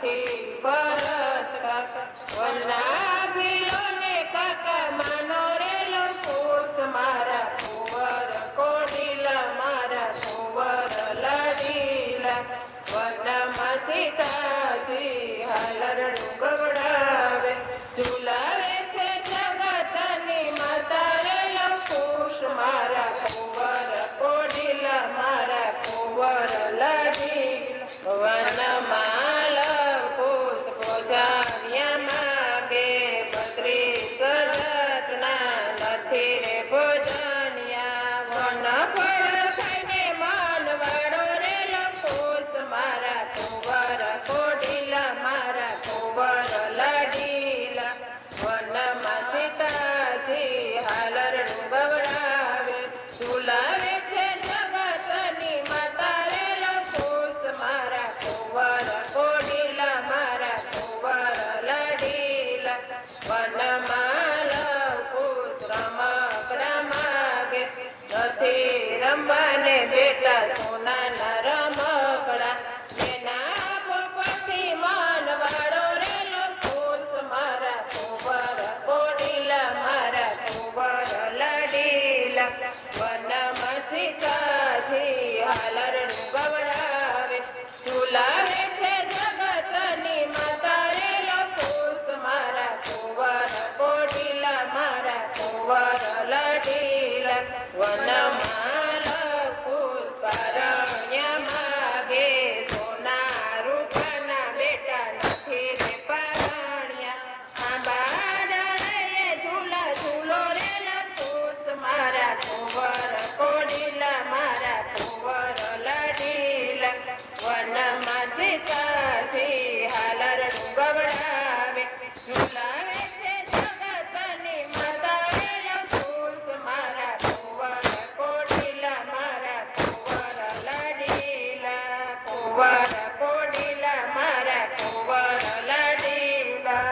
નથી ભરત કાકા વનના ભીલોને કાકા માનો રેલો પૂત મારા કુંવર કોડીલા મારા કુંવર લાડીલા વનમાં સીતાજી હાલરડું ગવડાવે ઝુલાવે છે જગતની માતા રેલો ખુશ મારા કુંવર કોડીલા મારા કુંવર લાડીલા વનમાં લવકુશ ભોજાનિયા માગે 32 જતના નથી રે ભોજાનિયા વન ફળ ખાઈને માનવાડો રેલો ખુશ મારા કુંવર કોડીલા મારા કુંવર લાડીલા વનમાં સીતાજી હાલરડું ગવડાવે ઝુલાવે છે જગતની માતા રેલો ખુશ મારા કુંવર કોડીલા મારા કુંવર લાડીલા વનમાં લવકુશ રમકડા માગે નથી રમવાને બેટા સોનાના રમકડા એના પોપટથી માનવાડો રેલો ખુશ મારા કુંવર કોડીલા મારા કુંવર લાડીલા વનમાં સીતાજી હાલરડું ગવડાવે ઝુલાવે છે જગતની માતા રેલો ખુશ મારા કુંવર કોડીલા મારા કુંવર લાડીલા વનમાં લવકુશ પારણ્યા માગે સોના રૂપાના બેટા નથી રે પારણ્યા આંબા ડાળે ઝૂલા ઝૂલો રેલો ખુશ મારા કુંવર કોડીલા મારા કુંવર લાડીલા વનમાં સીતાજી હાલરડું ગવડાવે ઝુલાવે છે જગતની માતા રેલો ખુશ મારા કુંવર કોડીલા મારા કુંવર લાડીલા કુંવર